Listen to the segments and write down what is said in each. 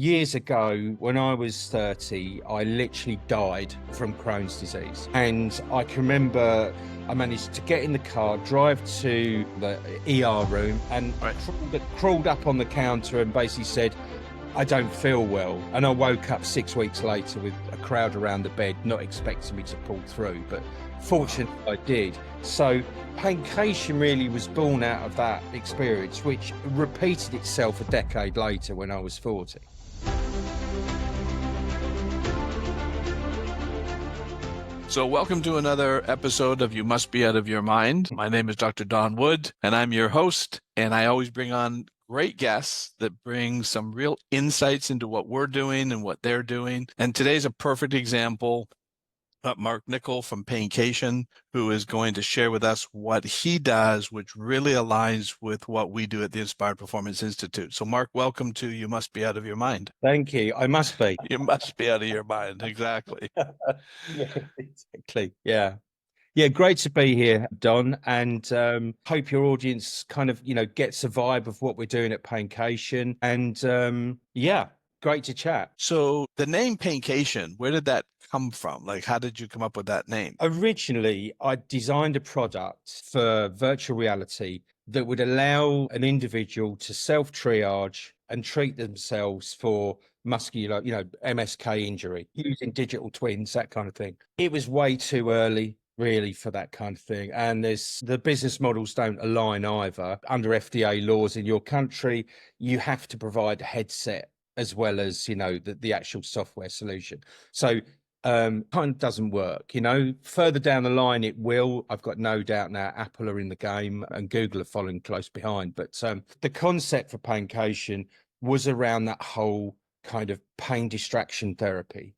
Years ago, when I was 30, I literally died from Crohn's disease. And I can remember I managed to get in the car, drive to the ER room, and crawled up on the counter and basically said, I don't feel well. And I woke up 6 weeks later with a crowd around the bed, not expecting me to pull through, but fortunately I did. So Paincation really was born out of that experience, which repeated itself a decade later when I was 40. So welcome to another episode of You Must Be Out of Your Mind. My name is Dr. Don Wood, and I'm your host, and I always bring on great guests that bring some real insights into what we're doing and what they're doing. And today's a perfect example. Mark Nicoll from Paincation, who is going to share with us what he does, which really aligns with what we do at the Inspired Performance Institute. So Mark, welcome to You Must Be Out of Your Mind. Thank you. I must be. You must be out of your mind. Exactly. Yeah, exactly. Yeah. Yeah, great to be here, Don, and hope your audience kind of, gets a vibe of what we're doing at Paincation. And yeah, great to chat. So the name Paincation, where did that come from? Like, how did you come up with that name? Originally, I designed a product for virtual reality that would allow an individual to self-triage and treat themselves for muscular, MSK injury using digital twins, that kind of thing. It was way too early, really, for that kind of thing. And the business models don't align either. Under FDA laws in your country, you have to provide a headset as well as, the actual software solution. So kind of doesn't work, further down the line it will. I've got no doubt now Apple are in the game and Google are following close behind, but the concept for Paincation was around that whole kind of pain distraction therapy.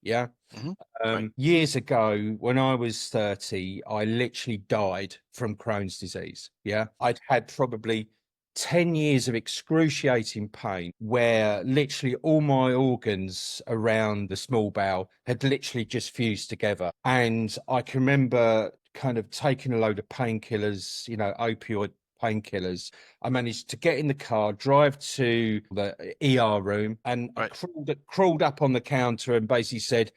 Years ago, when I was 30, I literally died from Crohn's disease. I'd had probably 10 years of excruciating pain where literally all my organs around the small bowel had literally just fused together. And I can remember kind of taking a load of painkillers, opioid painkillers. I managed to get in the car, drive to the ER room, and crawled up on the counter and basically said,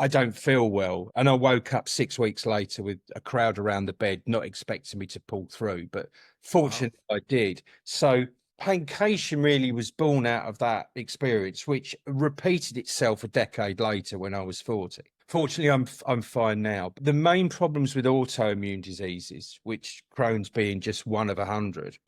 I don't feel well. And I woke up 6 weeks later with a crowd around the bed, not expecting me to pull through, but fortunately I did. So Paincation really was born out of that experience, which repeated itself a decade later when I was 40. Fortunately, I'm fine now. The main problems with autoimmune diseases, which Crohn's being just one of 100,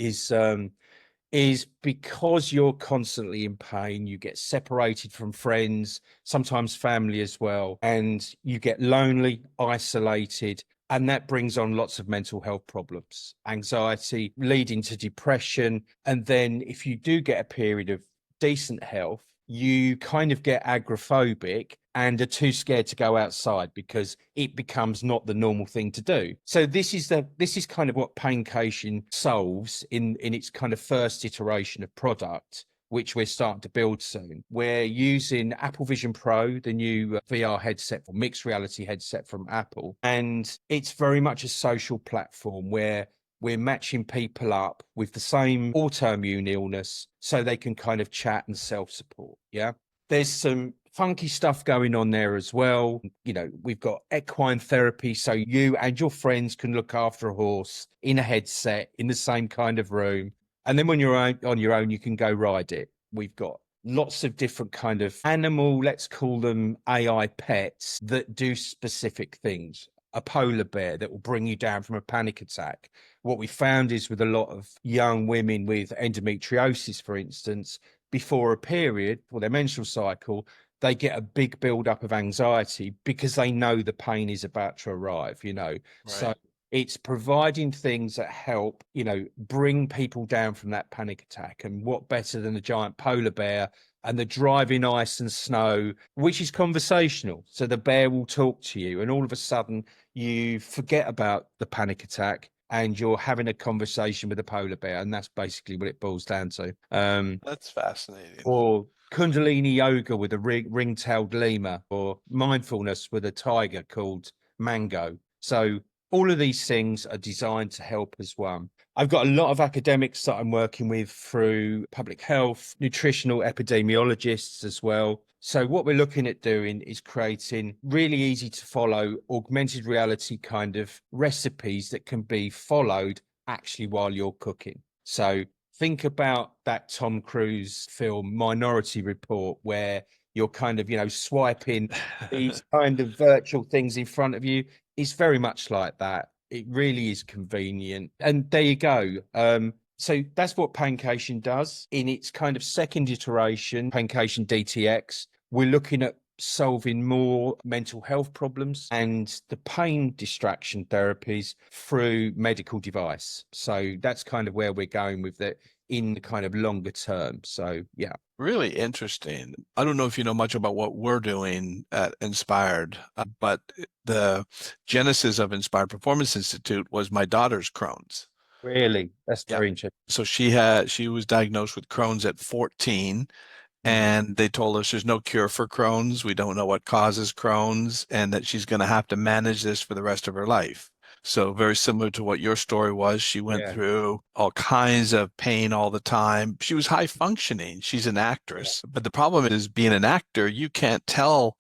is because you're constantly in pain, you get separated from friends, sometimes family as well, and you get lonely, isolated, and that brings on lots of mental health problems, anxiety leading to depression. And then if you do get a period of decent health, you kind of get agoraphobic and are too scared to go outside because it becomes not the normal thing to do. So this is kind of what Paincation solves in its kind of first iteration of product, which we're starting to build soon. We're using Apple Vision Pro, the new VR headset or mixed reality headset from Apple. And it's very much a social platform where we're matching people up with the same autoimmune illness so they can kind of chat and self-support. Yeah. There's some funky stuff going on there as well. We've got equine therapy, so you and your friends can look after a horse in a headset in the same kind of room. And then when you're on your own, you can go ride it. We've got lots of different kind of animal, let's call them AI pets, that do specific things. A polar bear that will bring you down from a panic attack. What we found is with a lot of young women with endometriosis, for instance, before a period or their menstrual cycle, they get a big build-up of anxiety because they know the pain is about to arrive, Right. So it's providing things that help, bring people down from that panic attack. And what better than a giant polar bear and the driving ice and snow, which is conversational. So the bear will talk to you and all of a sudden you forget about the panic attack and you're having a conversation with a polar bear. And that's basically what it boils down to. That's fascinating. Or Kundalini yoga with a ring-tailed lemur, or mindfulness with a tiger called Mango. So all of these things are designed to help as one. I've got a lot of academics that I'm working with through public health, nutritional epidemiologists as well. So what we're looking at doing is creating really easy to follow augmented reality kind of recipes that can be followed actually while you're cooking. So think about that Tom Cruise film Minority Report, where you're kind of, swiping these kind of virtual things in front of you. It's very much like that. It really is convenient. And there you go. So that's what Paincation does. In its kind of second iteration, Paincation DTX, we're looking at solving more mental health problems and the pain distraction therapies through medical device. So that's kind of where we're going with it in the kind of longer term. So yeah. Really interesting. I don't know if you know much about what we're doing at Inspired, but the genesis of Inspired Performance Institute was my daughter's Crohn's. Really, that's Yeah. very interesting. So she was diagnosed with Crohn's at 14, and they told us there's no cure for Crohn's. We don't know what causes Crohn's, and that she's going to have to manage this for the rest of her life. So very similar to what your story was. She went Yeah. through all kinds of pain all the time. She was high functioning. She's an actress. But the problem is, being an actor, you can't tell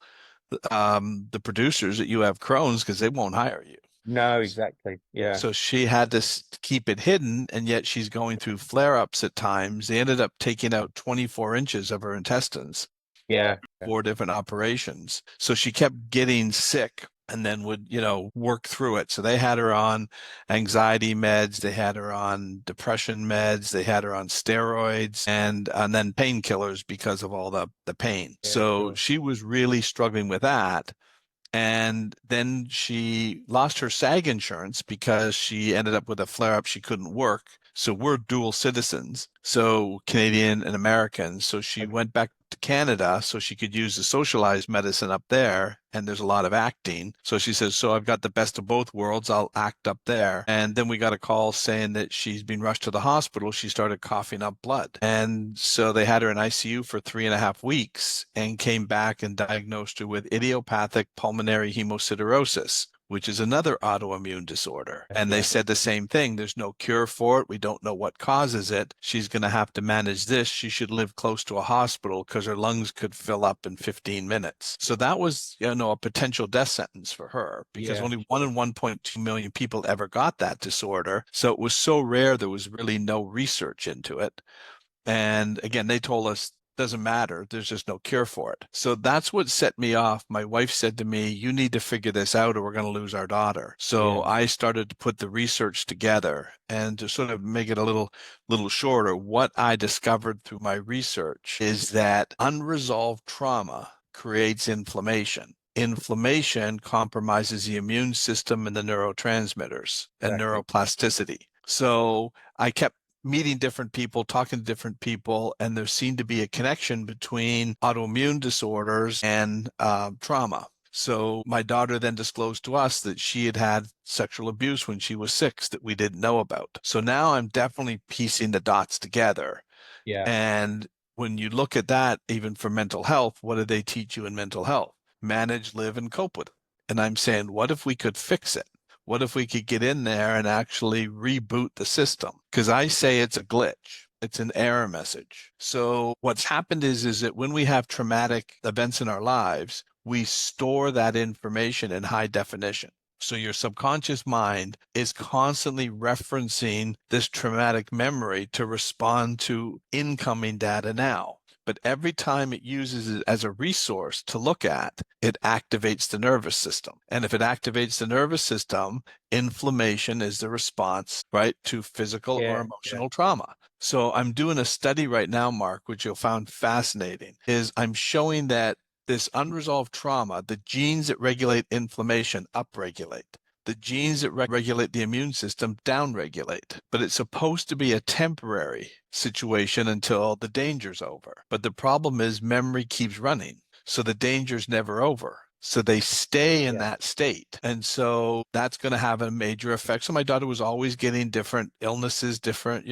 the producers that you have Crohn's because they won't hire you. No, exactly. Yeah. So she had to keep it hidden, and yet she's going through flare-ups at times. They ended up taking out 24 inches of her intestines, Yeah. 4 different operations. So she kept getting sick and then would, work through it. So they had her on anxiety meds, they had her on depression meds, they had her on steroids and then painkillers because of all the pain. Yeah, So sure. she was really struggling with that. And then she lost her SAG insurance because she ended up with a flare up. She couldn't work. So we're dual citizens, so Canadian and American. So she went back to Canada so she could use the socialized medicine up there. And there's a lot of acting. So she says, so I've got the best of both worlds. I'll act up there. And then we got a call saying that she's been rushed to the hospital. She started coughing up blood. And so they had her in ICU for 3.5 weeks and came back and diagnosed her with idiopathic pulmonary hemosiderosis, which is another autoimmune disorder. And they said the same thing. There's no cure for it. We don't know what causes it. She's going to have to manage this. She should live close to a hospital because her lungs could fill up in 15 minutes. So that was, a potential death sentence for her because only 1 in 1.2 million people ever got that disorder. So it was so rare, there was really no research into it. And again, they told us, doesn't matter. There's just no cure for it. So that's what set me off. My wife said to me, you need to figure this out or we're going to lose our daughter. So I started to put the research together, and to sort of make it a little shorter, what I discovered through my research is that unresolved trauma creates inflammation. Inflammation compromises the immune system and the neurotransmitters and neuroplasticity. So I kept meeting different people, talking to different people, and there seemed to be a connection between autoimmune disorders and trauma. So my daughter then disclosed to us that she had had sexual abuse when she was 6 that we didn't know about. So now I'm definitely piecing the dots together. Yeah. And when you look at that, even for mental health, what do they teach you in mental health? Manage, live, and cope with it. And I'm saying, what if we could fix it? What if we could get in there and actually reboot the system? Because I say it's a glitch. It's an error message. So what's happened is that when we have traumatic events in our lives, we store that information in high definition. So your subconscious mind is constantly referencing this traumatic memory to respond to incoming data now. But every time it uses it as a resource to look at, it activates the nervous system. And if it activates the nervous system, inflammation is the response, right, to physical or emotional trauma. So I'm doing a study right now, Mark, which you'll find fascinating, is I'm showing that this unresolved trauma, the genes that regulate inflammation upregulate. The genes that regulate the immune system downregulate, but it's supposed to be a temporary situation until the danger's over. But the problem is memory keeps running, so the danger's never over. So they stay in that state. And so that's going to have a major effect. So my daughter was always getting different illnesses, different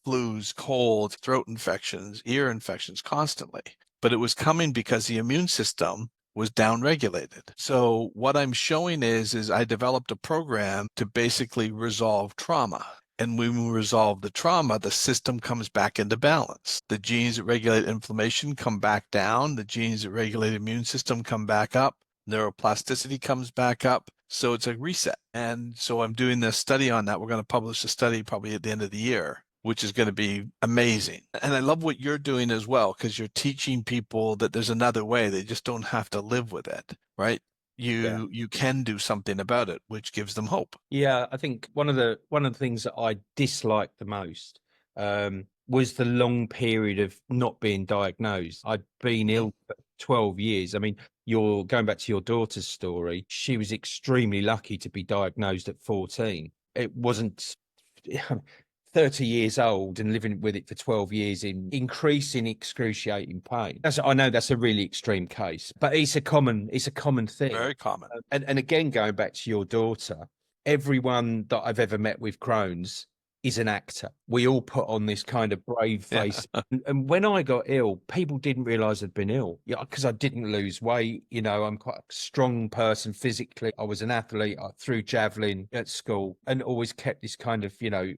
flus, colds, throat infections, ear infections constantly. But it was coming because the immune system was downregulated. So what I'm showing is I developed a program to basically resolve trauma. And when we resolve the trauma, the system comes back into balance. The genes that regulate inflammation come back down. The genes that regulate immune system come back up. Neuroplasticity comes back up. So it's a reset. And so I'm doing this study on that. We're going to publish a study probably at the end of the year, which is going to be amazing. And I love what you're doing as well, because you're teaching people that there's another way. They just don't have to live with it, right? Yeah. You can do something about it, which gives them hope. Yeah, I think one of the things that I disliked the most was the long period of not being diagnosed. I'd been ill for 12 years. I mean, you're going back to your daughter's story. She was extremely lucky to be diagnosed at 14. It wasn't 30 years old and living with it for 12 years in increasing excruciating pain. I know that's a really extreme case, but it's a common thing. Very common. And again, going back to your daughter, everyone that I've ever met with Crohn's is an actor. We all put on this kind of brave face. And when I got ill, people didn't realize I'd been ill. Yeah, because I didn't lose weight. You know, I'm quite a strong person physically. I was an athlete. I threw javelin at school and always kept this kind of,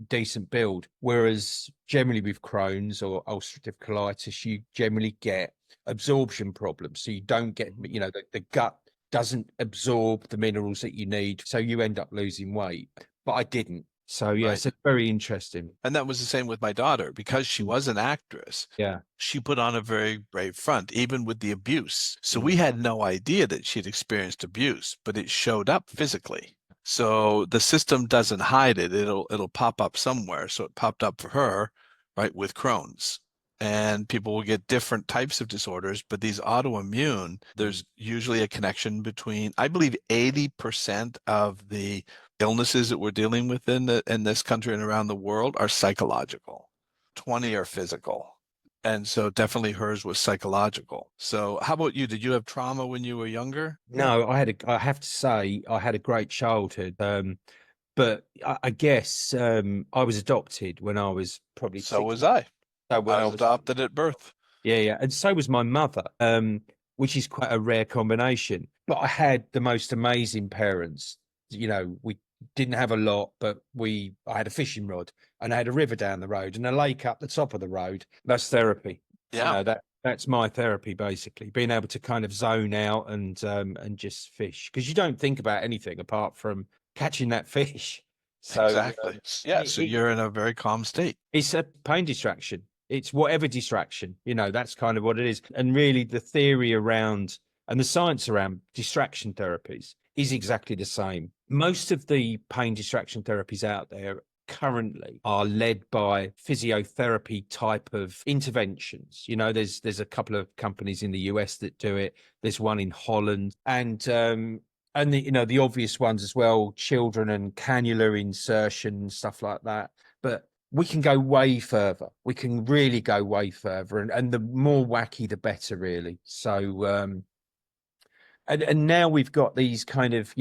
decent build. Whereas generally with Crohn's or ulcerative colitis, you generally get absorption problems. So you don't get, the gut doesn't absorb the minerals that you need. So you end up losing weight. But I didn't. So yeah, Right. so very interesting. And that was the same with my daughter, because she was an actress. Yeah. She put on a very brave front, even with the abuse. So Mm. we had no idea that she'd experienced abuse, but it showed up physically. So the system doesn't hide it. It'll pop up somewhere. So it popped up for her, right, with Crohn's. And people will get different types of disorders, but these autoimmune, there's usually a connection between, I believe 80% of the illnesses that we're dealing with in this country and around the world are psychological. 20 are physical. And so definitely hers was psychological. So how about you? Did you have trauma when you were younger? No, I have to say I had a great childhood. But I guess I was adopted when I was probably So 6. was I. So when I I was was, adopted at birth. yeah, and so was my mother, which is quite a rare combination. But I had the most amazing parents. We didn't have a lot, but I had a fishing rod and I had a river down the road and a lake up the top of the road. That's therapy. Yeah. That's my therapy, basically, being able to kind of zone out and just fish, because you don't think about anything apart from catching that fish. So Exactly. Yeah. So you're in a very calm state. it's a pain distraction. It's whatever distraction, that's kind of what it is. And really the theory around and the science around distraction therapies is exactly the same. Most of the pain distraction therapies out there currently are led by physiotherapy type of interventions. There's a couple of companies in the US that do it. There's one in Holland, and the obvious ones as well, children and cannula insertion and stuff like that. But we can go way further. We can really go way further, and the more wacky, the better, really. So, and now we've got these kind of,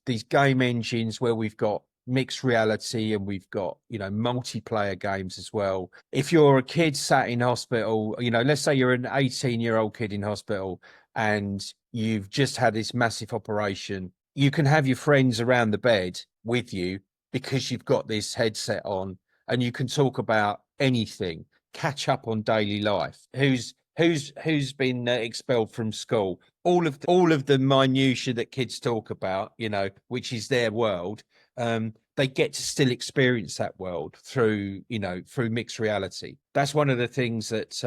these game engines where we've got mixed reality and we've got, multiplayer games as well. If you're a kid sat in hospital, let's say you're an 18-year-old kid in hospital and you've just had this massive operation, you can have your friends around the bed with you because you've got this headset on, and you can talk about anything, catch up on daily life, who's been expelled from school, all of the minutiae that kids talk about, which is their world. They get to still experience that world through mixed reality. That's one of the things that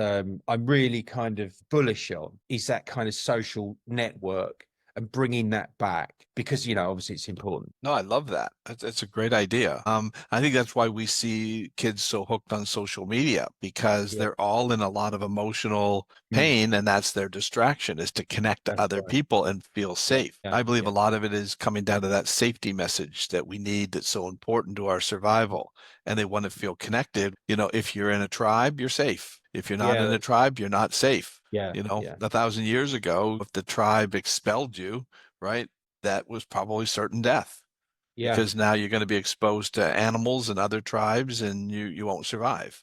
I'm really kind of bullish on, is that kind of social network and bringing that back, because obviously it's important. No, I love that. It's a great idea. I think that's why we see kids so hooked on social media, because they're all in a lot of emotional pain, and that's their distraction, is to connect to other people and feel safe. I believe a lot of it is coming down to that safety message that we need, that's so important to our survival. And they want to feel connected. If you're in a tribe, you're safe. If you're not in a tribe, you're not safe. 1,000 years ago, if the tribe expelled you, right, that was probably certain death. Because now you're going to be exposed to animals and other tribes, and you won't survive.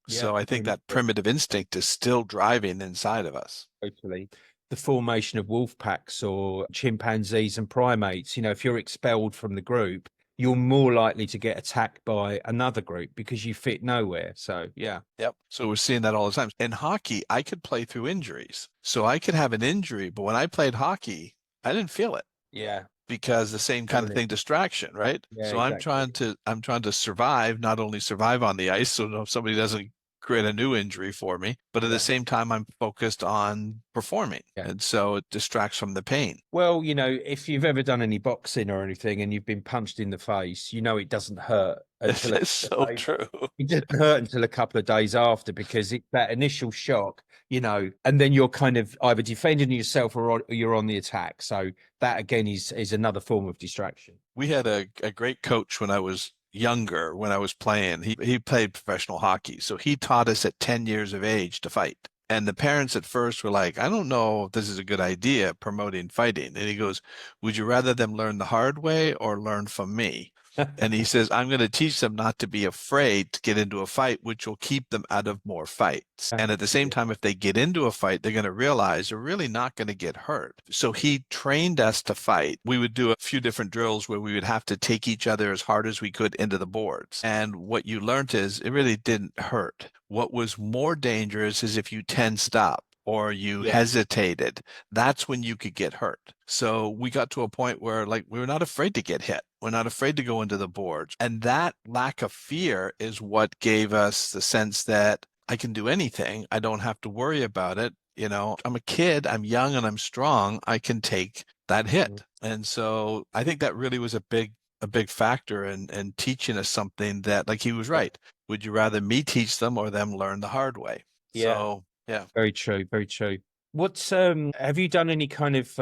So I think that primitive instinct is still driving inside of us. Totally. The formation of wolf packs or chimpanzees and primates, if you're expelled from the group, you're more likely to get attacked by another group because you fit nowhere. So yeah. Yep. So we're seeing that all the time. In hockey, I could play through injuries. So I could have an injury, but when I played hockey, I didn't feel it Yeah. because the same kind of Totally. thing, distraction, right? Yeah, So exactly. I'm trying to survive, not only survive on the ice, so if somebody doesn't create a new injury for me, but at the Yeah. same time, I'm focused on performing. Yeah. And so it distracts from the pain. Well, if you've ever done any boxing or anything and you've been punched in the face, it doesn't hurt This until is so true. it doesn't hurt until a couple of days after, because it's that initial shock, and then you're kind of either defending yourself or you're on the attack. So that again is another form of distraction. We had a great coach when I was younger, when I was playing. He played professional hockey. So he taught us at 10 years of age to fight. And the parents at first were like, I don't know if this is a good idea, promoting fighting. And he goes, would you rather them learn the hard way or learn from me? And he says, I'm going to teach them not to be afraid to get into a fight, which will keep them out of more fights. And at the same time, if they get into a fight, they're going to realize they're really not going to get hurt. So he trained us to fight. We would do a few different drills where we would have to take each other as hard as we could into the boards. And what you learned is it really didn't hurt. What was more dangerous is if you tensed up or you hesitated, that's when you could get hurt. So we got to a point where we were not afraid to get hit. We're not afraid to go into the boards. And that lack of fear is what gave us the sense that I can do anything. I don't have to worry about it. I'm a kid, I'm young and I'm strong. I can take that hit. And so I think that really was a big factor in teaching us something that, like he was right. Would you rather me teach them or them learn the hard way? Yeah. So, yeah. Very true. Very true. Have you done any kind of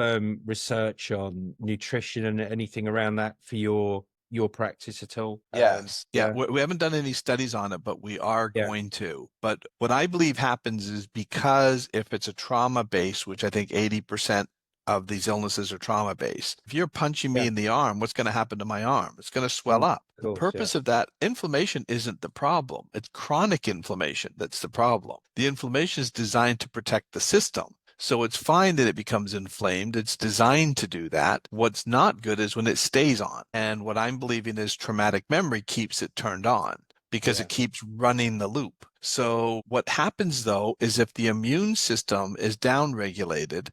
research on nutrition and anything around that for your practice at all? Yes. We haven't done any studies on it, but we are going to. But what I believe happens is, because if it's a trauma base, which I think 80% of these illnesses are trauma based. If you're punching me in the arm, what's going to happen to my arm? It's going to swell up. The purpose of that inflammation isn't the problem. It's chronic inflammation that's the problem. The inflammation is designed to protect the system. So it's fine that it becomes inflamed. It's designed to do that. What's not good is when it stays on. And what I'm believing is traumatic memory keeps it turned on, because it keeps running the loop. So what happens though is, if the immune system is downregulated,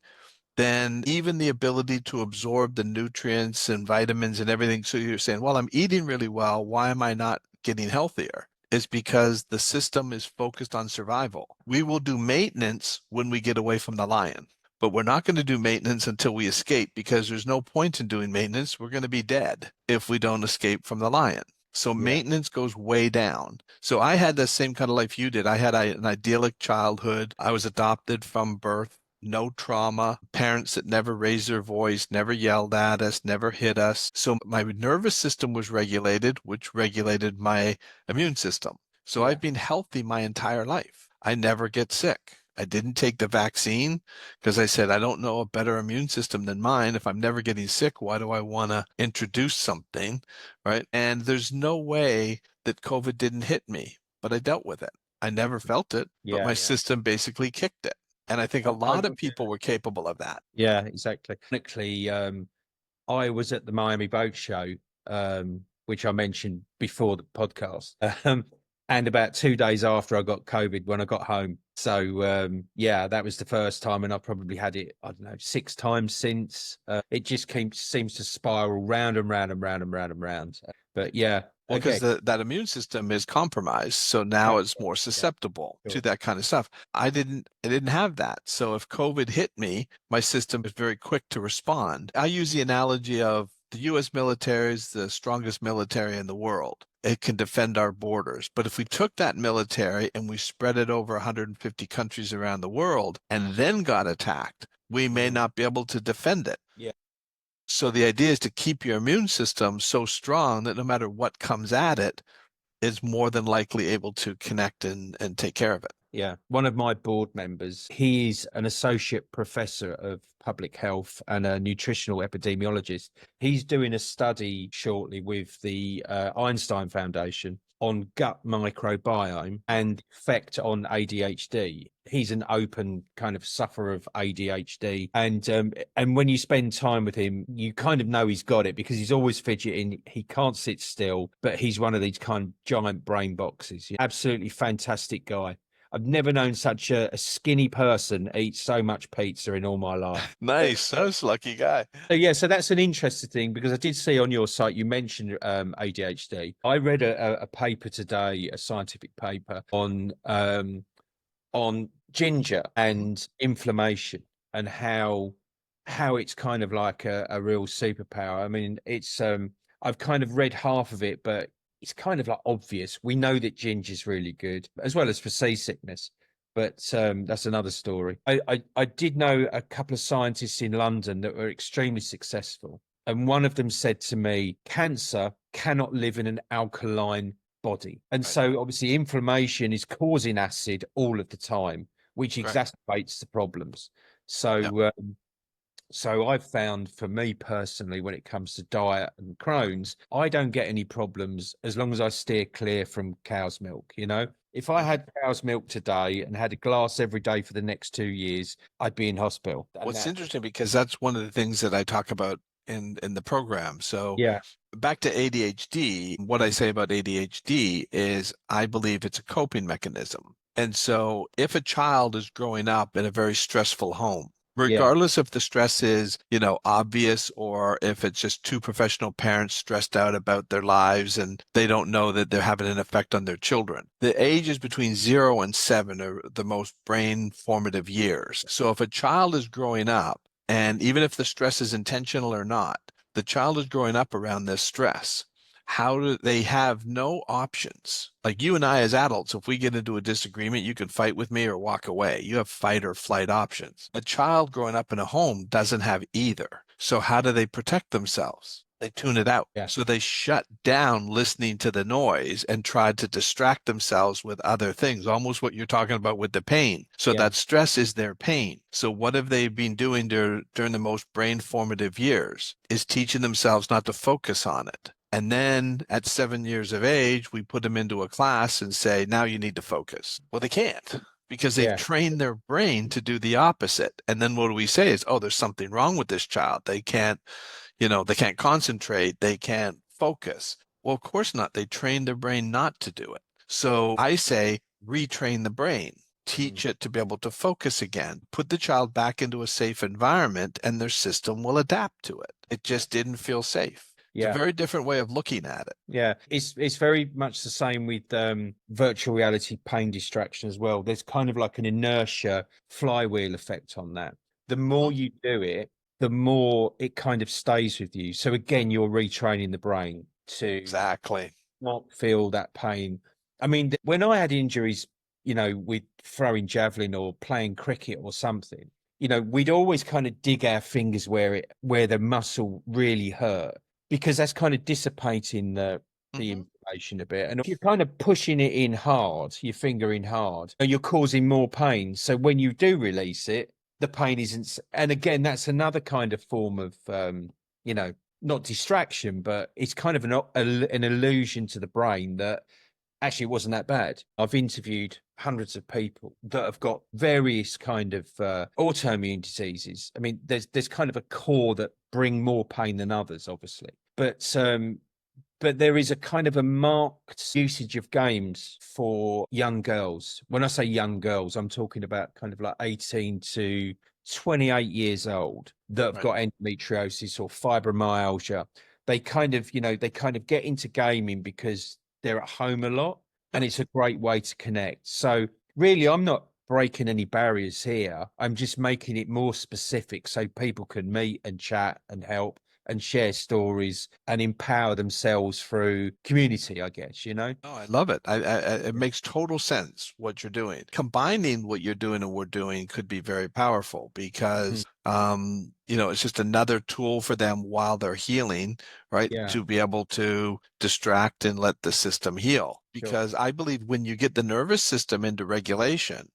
then even the ability to absorb the nutrients and vitamins and everything. So you're saying, well, I'm eating really well. Why am I not getting healthier? Is because the system is focused on survival. We will do maintenance when we get away from the lion, but we're not going to do maintenance until we escape, because there's no point in doing maintenance. We're going to be dead if we don't escape from the lion. So maintenance goes way down. So I had the same kind of life you did. I had an idyllic childhood. I was adopted from birth. No trauma, parents that never raised their voice, never yelled at us, never hit us. So my nervous system was regulated, which regulated my immune system. So I've been healthy my entire life. I never get sick. I didn't take the vaccine because I said, I don't know a better immune system than mine. If I'm never getting sick, why do I want to introduce something, right? And there's no way that COVID didn't hit me, but I dealt with it. I never felt it, but my system basically kicked it. And I think a lot of people were capable of that. Yeah, exactly. Technically, I was at the Miami Boat Show, which I mentioned before the podcast, and about 2 days after I got COVID when I got home. So, that was the first time, and I probably had it, I don't know, 6 times since. It just seems to spiral round and round and round and round and round. But yeah. Well, because that immune system is compromised, so now it's more susceptible to that kind of stuff. I didn't have that. So if COVID hit me, my system is very quick to respond. I use the analogy of the U.S. military is the strongest military in the world. It can defend our borders. But if we took that military and we spread it over 150 countries around the world and then got attacked, we may not be able to defend it. So the idea is to keep your immune system so strong that no matter what comes at it, it's more than likely able to connect and take care of it. Yeah. One of my board members, he's an associate professor of public health and a nutritional epidemiologist. He's doing a study shortly with the Einstein Foundation on gut microbiome and effect on ADHD. He's an open kind of sufferer of ADHD, and when you spend time with him, you kind of know he's got it because he's always fidgeting. He can't sit still, but he's one of these kind of giant brain boxes. Absolutely fantastic guy. I've never known such a skinny person eat so much pizza in all my life. Nice. I was a lucky guy. So yeah, so that's an interesting thing because I did see on your site you mentioned ADHD. I read a paper today, a scientific paper on ginger and inflammation and how it's kind of like a real superpower. I mean, it's I've kind of read half of it, but it's kind of like obvious. We know that ginger is really good, as well as for seasickness. But that's another story. I did know a couple of scientists in London that were extremely successful. And one of them said to me, cancer cannot live in an alkaline body. And so obviously inflammation is causing acid all of the time, which exacerbates the problems. So so I've found for me personally, when it comes to diet and Crohn's, I don't get any problems as long as I steer clear from cow's milk. If I had cow's milk today and had a glass every day for the next 2 years, I'd be in hospital. What's interesting, because that's one of the things that I talk about in the program. So yeah, back to ADHD, what I say about ADHD is I believe it's a coping mechanism. And so if a child is growing up in a very stressful home, regardless if the stress is, obvious, or if it's just two professional parents stressed out about their lives and they don't know that they're having an effect on their children. The ages between 0 and 7 are the most brain formative years. So if a child is growing up, and even if the stress is intentional or not, the child is growing up around this stress. How do they have no options? Like you and I as adults, if we get into a disagreement, you can fight with me or walk away. You have fight or flight options. A child growing up in a home doesn't have either. So how do they protect themselves? They tune it out. Yeah. So they shut down listening to the noise and try to distract themselves with other things, almost what you're talking about with the pain. So that stress is their pain. So what have they been doing during the most brain formative years is teaching themselves not to focus on it. And then at 7 years of age, we put them into a class and say, now you need to focus. Well, they can't because they've trained their brain to do the opposite. And then what do we say is, oh, there's something wrong with this child. They can't concentrate. They can't focus. Well, of course not. They trained their brain not to do it. So I say, retrain the brain. Teach it to be able to focus again. Put the child back into a safe environment and their system will adapt to it. It just didn't feel safe. It's a very different way of looking at it. Yeah, it's very much the same with virtual reality pain distraction as well. There's kind of like an inertia flywheel effect on that. The more you do it, the more it kind of stays with you. So again, you're retraining the brain to not feel that pain. I mean, when I had injuries, with throwing javelin or playing cricket or something, we'd always kind of dig our fingers where the muscle really hurt, because that's kind of dissipating the inflammation a bit. And if you're kind of pushing it in hard, your finger in hard, you're causing more pain. So when you do release it, the pain isn't. And again, that's another kind of form of, not distraction, but it's kind of an illusion to the brain that actually it wasn't that bad. I've interviewed hundreds of people that have got various kind of autoimmune diseases. I mean, there's kind of a core that bring more pain than others, obviously. But there is a kind of a marked usage of games for young girls. When I say young girls, I'm talking about kind of like 18 to 28 years old that have got endometriosis or fibromyalgia. They kind of get into gaming because they're at home a lot, and it's a great way to connect. So really, I'm not breaking any barriers here. I'm just making it more specific so people can meet and chat and help and share stories and empower themselves through community, I guess, Oh, I love it. It makes total sense what you're doing. Combining what you're doing and we're doing could be very powerful because, it's just another tool for them while they're healing, right? Yeah. To be able to distract and let the system heal. Because I believe when you get the nervous system into regulation,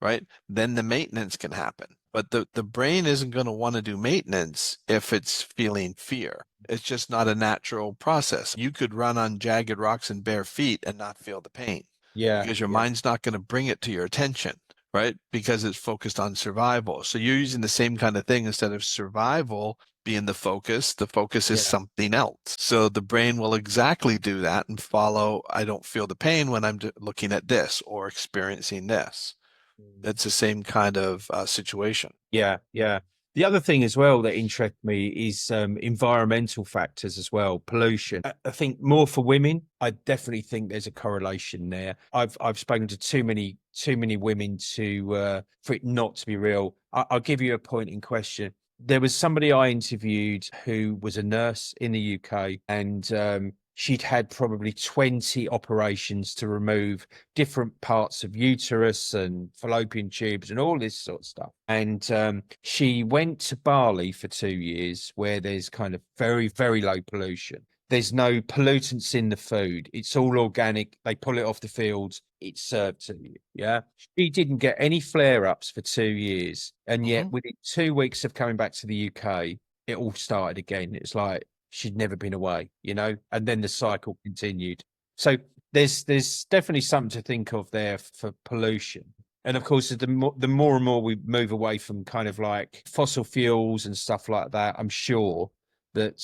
right, then the maintenance can happen. But the brain isn't going to want to do maintenance if it's feeling fear. It's just not a natural process. You could run on jagged rocks in bare feet and not feel the pain Yeah, because your yeah, mind's not going to bring it to your attention, right? Because it's focused on survival. So you're using the same kind of thing. Instead of survival being the focus is yeah. something else. So the brain will exactly do that and follow, I don't feel the pain when I'm looking at this or experiencing this. Mm. It's the same kind of situation. Yeah, yeah. The other thing as well that interests me is environmental factors as well, pollution. I think more for women. I definitely think there's a correlation there. I've spoken to too many women to for it not to be real. I'll give you a point in question. There was somebody I interviewed who was a nurse in the UK, and she'd had probably 20 operations to remove different parts of uterus and fallopian tubes and all this sort of stuff. And she went to Bali for 2 years, where there's kind of very, very low pollution. There's no pollutants in the food. It's all organic. They pull it off the fields. It's served to you. Yeah. She didn't get any flare ups for 2 years. And yet, Hmm. within 2 weeks of coming back to the UK, it all started again. It's like she'd never been away. And then the cycle continued. So there's definitely something to think of there for pollution. And of course, the more and more we move away from kind of like fossil fuels and stuff like that, I'm sure that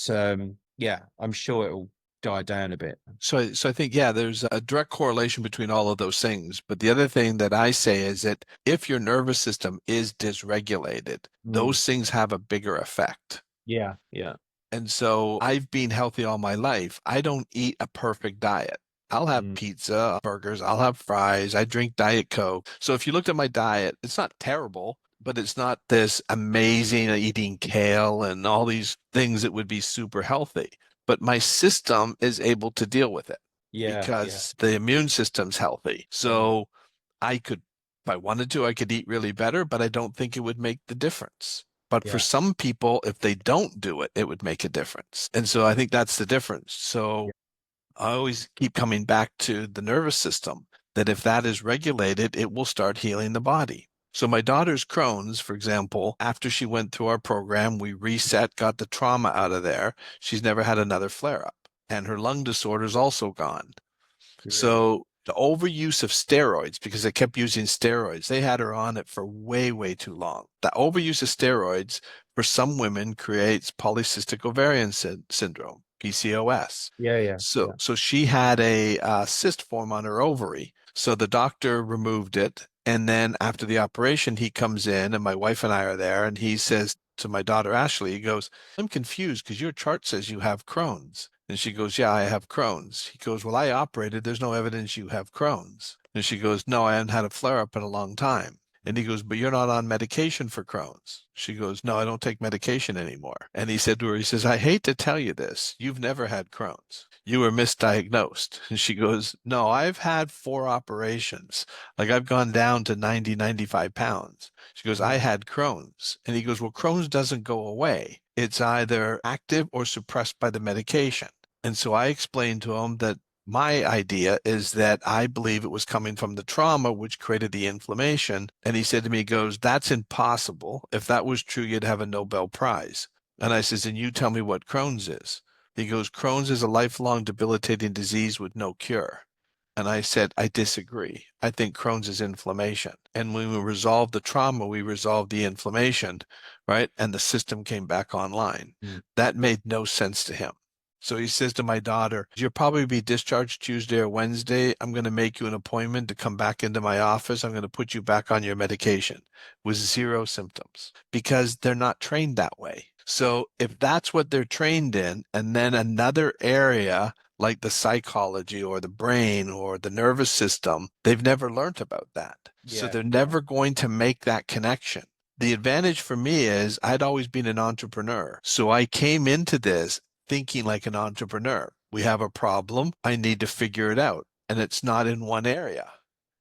yeah, I'm sure it'll die down a bit. So I think, yeah, there's a direct correlation between all of those things. But the other thing that I say is that if your nervous system is dysregulated, Mm. those things have a bigger effect. Yeah, yeah. And so I've been healthy all my life. I don't eat a perfect diet. I'll have Mm. pizza, burgers, I'll have fries, I drink Diet Coke. So if you looked at my diet, it's not terrible, but it's not this amazing eating kale and all these things that would be super healthy. But my system is able to deal with it Yeah, yeah, because the immune system's healthy. yeah, So I could, if I wanted to, I could eat really better, but I don't think it would make the difference. But for yeah, some people, if they don't do it, it would make a difference. And so I think that's the difference. yeah. So I always keep coming back to the nervous system, that if that is regulated, it will start healing the body. So my daughter's Crohn's, for example, after she went through our program, we reset, got the trauma out of there. She's never had another flare up. And her lung disorder is also gone. Really. So the overuse of steroids, because they kept using steroids, they had her on it for way, way too long. The overuse of steroids for some women creates polycystic ovarian syndrome, PCOS. Yeah, yeah, So, yeah. so she had a cyst form on her ovary. So the doctor removed it. And then after the operation, he comes in, and my wife and I are there, and he says to my daughter, Ashley, he goes, I'm confused because your chart says you have Crohn's. And she goes, yeah, I have Crohn's. He goes, well, I operated. There's no evidence you have Crohn's. And she goes, no, I haven't had a flare up in a long time. And he goes, but you're not on medication for Crohn's. She goes, no, I don't take medication anymore. And he said to her, he says, I hate to tell you this. You've never had Crohn's. You were misdiagnosed. And she goes, no, I've had 4 operations. Like I've gone down to 90, 95 pounds. She goes, I Mm. had Crohn's. And he goes, well, Crohn's doesn't go away. It's either active or suppressed by the medication. And so I explained to him that my idea is that I believe it was coming from the trauma, which created the inflammation. And he said to me, he goes, that's impossible. If that was true, you'd have a Nobel Prize. And I says, and you tell me what Crohn's is. He goes, Crohn's is a lifelong debilitating disease with no cure. And I said, I disagree. I think Crohn's is inflammation. And when we resolved the trauma, we resolved the inflammation, right? And the system came back online. Mm. That made no sense to him. So he says to my daughter, you'll probably be discharged Tuesday or Wednesday. I'm going to make you an appointment to come back into my office. I'm going to put you back on your medication with 0 symptoms because they're not trained that way. So if that's what they're trained in, and then another area like the psychology or the brain or the nervous system, they've never learned about that. So Yeah, they're yeah, never going to make that connection. The advantage for me is I'd always been an entrepreneur. So I came into this thinking like an entrepreneur. We have a problem. I need to figure it out. And it's not in one area.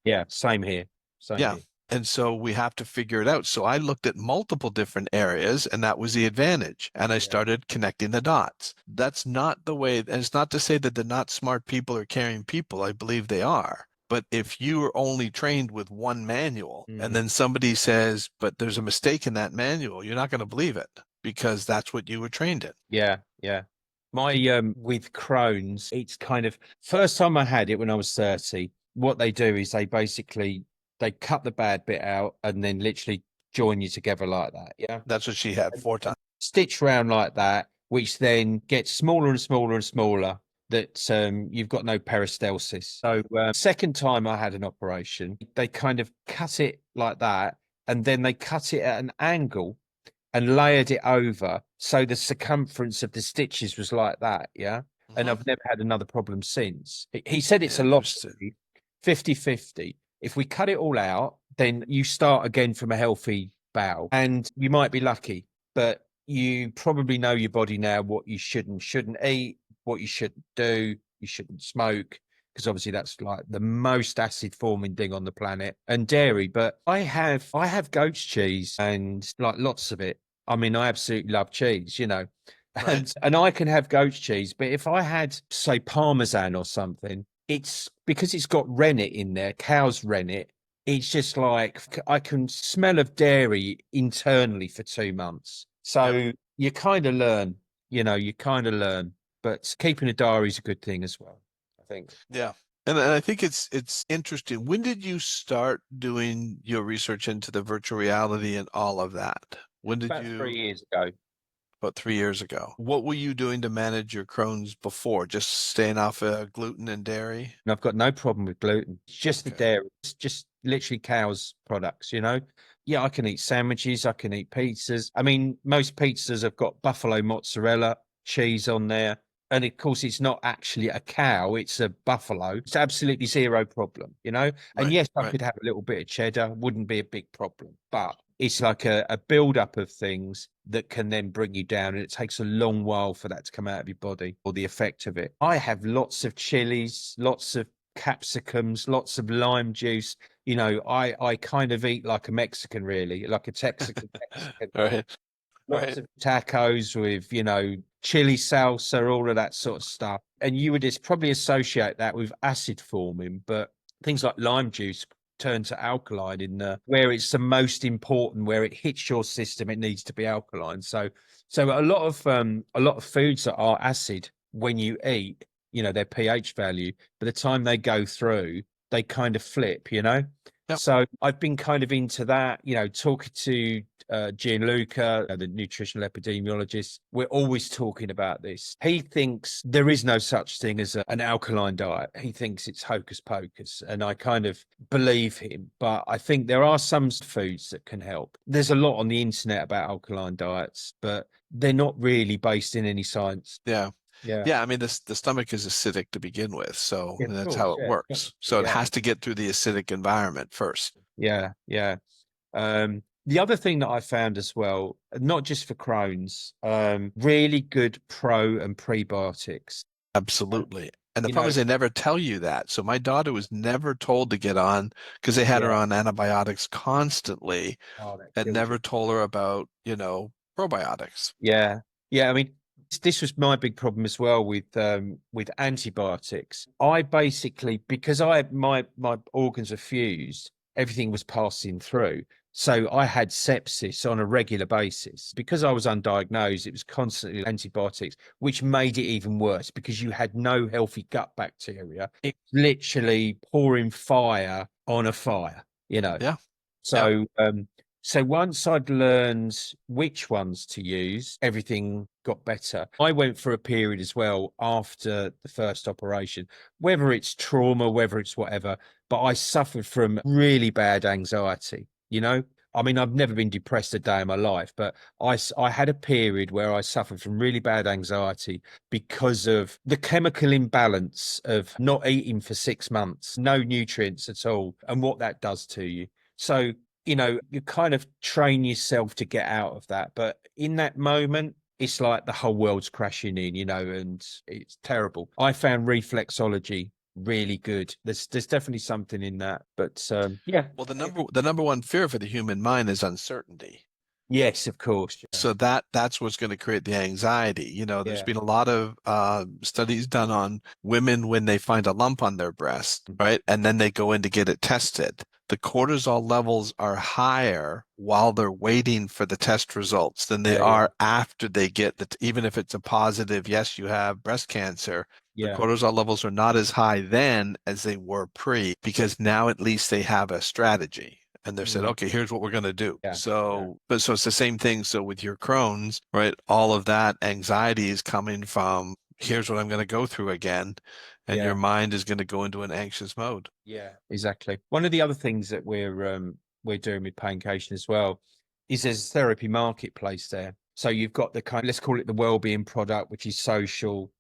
yeah. Same here. Same Yeah. here. And so we have to figure it out. So I looked at multiple different areas, and that was the advantage. And I Yeah. started connecting the dots. That's not the way, and it's not to say that they're not smart people or caring people. I believe they are. But if you are only trained with one manual and Mm. then somebody says, but there's a mistake in that manual, you're not going to believe it because that's what you were trained in. Yeah, yeah. My with Crohn's, it's kind of first time I had it when I was 30. What they do is they cut the bad bit out and then literally join you together like that. Yeah. That's what she had, 4 times. Stitch round like that, which then gets smaller and smaller and smaller. That you've got no peristalsis. So second time I had an operation, they kind of cut it like that, and then they cut it at an angle and layered it over, so the circumference of the stitches was like that. Yeah. And I've never had another problem since. He said it's a lot, Interesting. 50-50. If we cut it all out, then you start again from a healthy bowel, and you might be lucky, but you probably know your body now, what you shouldn't eat, what you shouldn't do. You shouldn't smoke, because obviously that's like the most acid forming thing on the planet, and dairy. But I have goat's cheese and like lots of it. I mean, I absolutely love cheese, Right. and I can have goat's cheese. But if I had, say, Parmesan or something, it's because it's got rennet in there, cow's rennet. It's just like I can smell of dairy internally for 2 months. So you kind of learn, you kind of learn. But keeping a diary is a good thing as well, I think. Yeah. And I think it's interesting. When did you start doing your research into the virtual reality and all of that? When did About you? 3 years ago. About 3 years ago. What were you doing to manage your Crohn's before? Just staying off gluten and dairy? And I've got no problem with gluten. It's just the Okay. dairy. It's just literally cow's products, Yeah, I can eat sandwiches. I can eat pizzas. I mean, most pizzas have got buffalo mozzarella cheese on there. And of course, it's not actually a cow, it's a buffalo. It's absolutely zero problem. And Right, yes, I right. could have a little bit of cheddar, wouldn't be a big problem. But it's like a build-up of things that can then bring you down. And it takes a long while for that to come out of your body, or the effect of it. I have lots of chilies, lots of capsicums, lots of lime juice. I kind of eat like a Mexican, really, like a Texican Mexican. Right, Lots right. of tacos with, chili salsa, all of that sort of stuff. And you would just probably associate that with acid forming, but things like lime juice turn to alkaline where it's the most important, where it hits your system, it needs to be alkaline. So a lot of foods that are acid when you eat, their pH value, by the time they go through, they kind of flip. Yep. So I've been kind of into that, talking to Gianluca, the nutritional epidemiologist. We're always talking about this. He thinks there is no such thing as an alkaline diet. He thinks it's hocus pocus, and I kind of believe him. But I think there are some foods that can help. There's a lot on the internet about alkaline diets, but they're not really based in any science. Yeah. Yeah. Yeah, I mean, the stomach is acidic to begin with, so Yeah, of that's course, how it yeah. works. So it Yeah. has to get through the acidic environment first. Yeah, yeah. The other thing that I found as well, not just for Crohn's, really good pro and prebiotics. Absolutely. And the You problem know, is they never tell you that. So my daughter was never told to get on, because they had her yeah. on antibiotics constantly, Oh, that and kills never you. told her about, probiotics. Yeah, yeah. I mean, this was my big problem as well with antibiotics. I basically, because my organs are fused, everything was passing through. So I had sepsis on a regular basis. Because I was undiagnosed, it was constantly antibiotics, which made it even worse because you had no healthy gut bacteria. It's literally pouring fire on a fire. Yeah. Yeah. So once I'd learned which ones to use, everything got better. I went for a period as well after the first operation, whether it's trauma, whether it's whatever, but I suffered from really bad anxiety. I mean, I've never been depressed a day in my life, but I had a period where I suffered from really bad anxiety because of the chemical imbalance of not eating for 6 months, no nutrients at all, and what that does to you. So, you kind of train yourself to get out of that. But in that moment, it's like the whole world's crashing in, and it's terrible. I found reflexology really good. There's definitely something in that. But yeah. Well, the number one fear for the human mind is uncertainty. Yes, of course. Yeah. So that's what's going to create the anxiety. There's Yeah. been a lot of studies done on women when they find a lump on their breast, right? And then they go in to get it tested. the cortisol levels are higher while they're waiting for the test results than they are after they get the, even if it's a positive, yes, you have breast cancer, the cortisol levels are not as high then as they were pre, because now at least they have a strategy. And they said, okay, here's what we're going to do. So it's the same thing. So with your Crohn's, right, all of that anxiety is coming from, here's what I'm going to go through again. And your mind is going to go into an anxious mode. Yeah, exactly. One of the other things that we're doing with Paincation as well is there's a therapy marketplace there. So you've got the kind, let's call it the wellbeing product, which is social,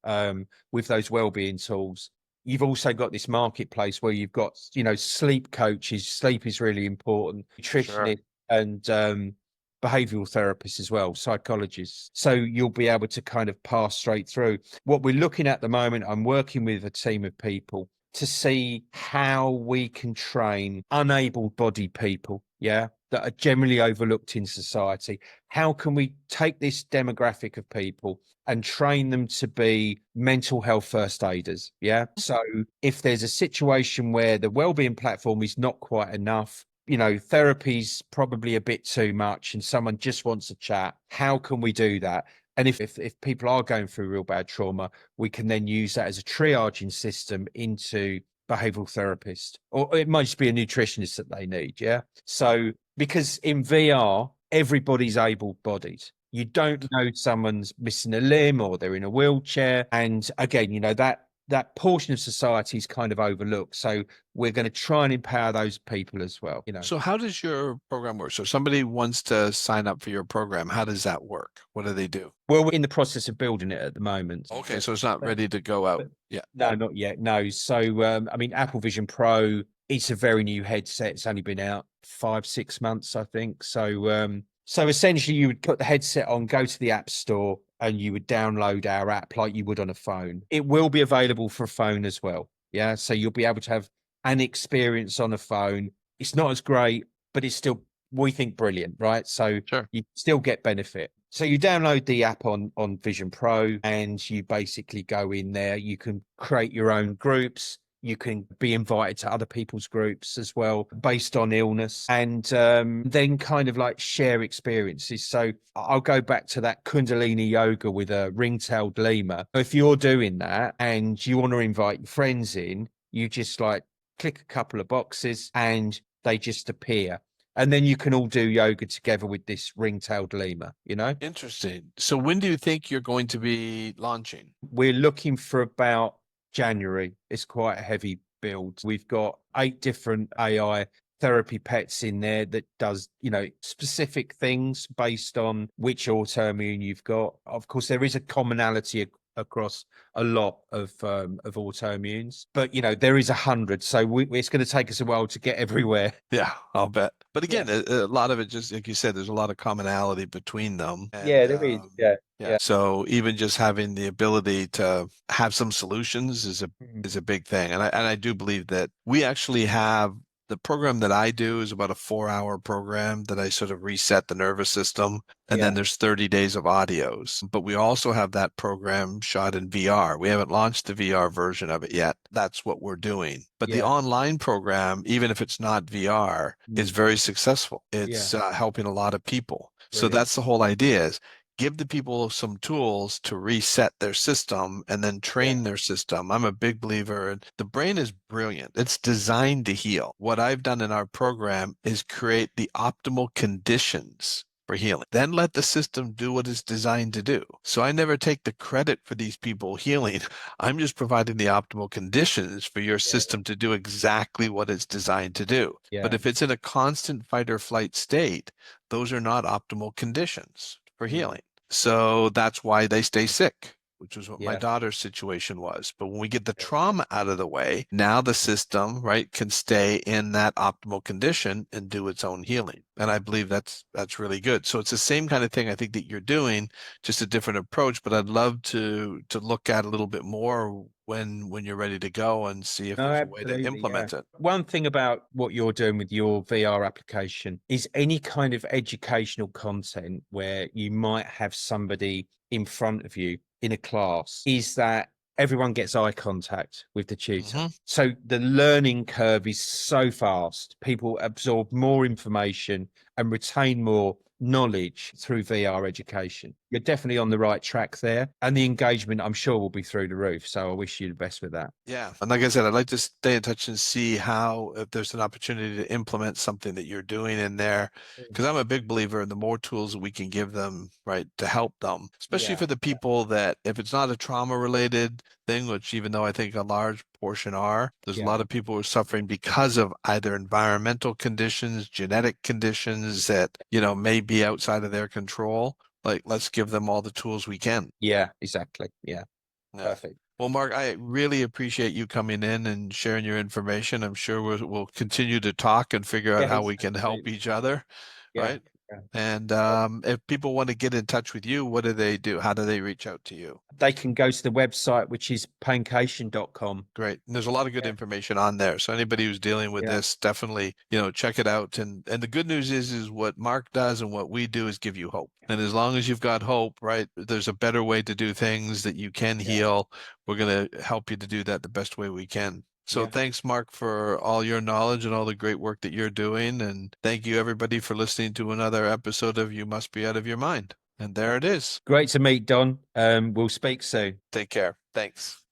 with those wellbeing tools. You've also got this marketplace where you've got, you know, sleep coaches. Sleep is really important. Nutritionists and behavioral therapists as well, psychologists. So you'll be able to kind of pass straight through. What we're looking at the moment, I'm working with a team of people to see how we can train unable bodied people, that are generally overlooked in society. How can we take this demographic of people and train them to be mental health first aiders? So if there's a situation where the wellbeing platform is not quite enough, you know, therapy's probably a bit too much and someone just wants a chat, how can we do that? And if people are going through real bad trauma, we can then use that as a triaging system into behavioral therapist, or it might just be a nutritionist that they need. So because in VR, everybody's able-bodied. You don't know someone's missing a limb or they're in a wheelchair. And again, you know, that portion of society is kind of overlooked. So we're going to try and empower those people as well, you know. So how does your program work? So somebody wants to sign up for your program. How does that work? What do they do? Well, we're in the process of building it at the moment. Okay, so it's not ready to go out yet. No, not yet. No. So, I mean, Apple Vision Pro, it's a very new headset. It's only been out 5-6 months, I think. So essentially you would put the headset on, go to the App Store, and you would download our app like you would on a phone. It will be available for a phone as well. So you'll be able to have an experience on a phone. It's not as great, but it's still, we think, brilliant, right? So you still get benefit. So you download the app on Vision Pro and you basically go in there. You can create your own groups. You can be invited to other people's groups as well based on illness, and then kind of like share experiences. So I'll go back to that Kundalini yoga with a ring-tailed lemur. If you're doing that and you want to invite your friends in, you just like click a couple of boxes and they just appear. And then you can all do yoga together with this ring-tailed lemur, you know? Interesting. So when do you think you're going to be launching? We're looking for about January. It's quite a heavy build. We've got 8 different AI therapy pets in there that does, you know, specific things based on which autoimmune you've got. Of course, there is a commonality across a lot of autoimmunes, but you know there is 100, so it's going to take us a while to get everywhere. Yeah, I'll bet. But again, a lot of it, just like you said, there's a lot of commonality between them. And, there is. Yeah. So even just having the ability to have some solutions is a big thing, and I do believe that we actually have. The program that I do is about a 4-hour program that I sort of reset the nervous system. And then there's 30 days of audios. But we also have that program shot in VR. We haven't launched the VR version of it yet. That's what we're doing. But the online program, even if it's not VR, is very successful. It's helping a lot of people. So that's the whole idea, is give the people some tools to reset their system and then train their system. I'm a big believer in the brain is brilliant. It's designed to heal. What I've done in our program is create the optimal conditions for healing. Then let the system do what it's designed to do. So I never take the credit for these people healing. I'm just providing the optimal conditions for your system to do exactly what it's designed to do. But if it's in a constant fight or flight state, those are not optimal conditions for healing. So that's why they stay sick, which is what my daughter's situation was. But when we get the trauma out of the way, now the system, right, can stay in that optimal condition and do its own healing. And I believe that's really good. So it's the same kind of thing I think that you're doing, just a different approach. But I'd love to look at a little bit more when you're ready to go and see if there's a way to implement it. One thing about what you're doing with your VR application is any kind of educational content where you might have somebody in front of you in a class, is that everyone gets eye contact with the tutor. Mhm. So the learning curve is so fast. People absorb more information and retain more knowledge through VR education. You're definitely on the right track there. And the engagement, I'm sure, will be through the roof. So I wish you the best with that. Yeah. And like I said, I'd like to stay in touch and see how, if there's an opportunity to implement something that you're doing in there. Because I'm a big believer in the more tools that we can give them, right, to help them, especially Yeah. for the people that, if it's not a trauma related thing, which even though I think a large portion are, there's a Yeah. lot of people who are suffering because of either environmental conditions, genetic conditions that, may be outside of their control. Like, let's give them all the tools we can. Yeah, exactly. Yeah. Yeah. Perfect. Well, Mark, I really appreciate you coming in and sharing your information. I'm sure we'll continue to talk and figure out how Yes, we can help absolutely. each other, Yeah. right? Yeah. And if people want to get in touch with you, what do they do? How do they reach out to you? They can go to the website, which is paincation.com. Great. And there's a lot of good Yeah. information on there. So anybody who's dealing with Yeah. this, definitely, check it out. And the good news is what Mark does and what we do is give you hope. And as long as you've got hope, right, there's a better way to do things that you can Yeah. heal. We're going to help you to do that the best way we can. So Yeah. thanks, Mark, for all your knowledge and all the great work that you're doing. And thank you, everybody, for listening to another episode of You Must Be Out of Your Mind. And there it is. Great to meet, Don. We'll speak soon. Take care. Thanks.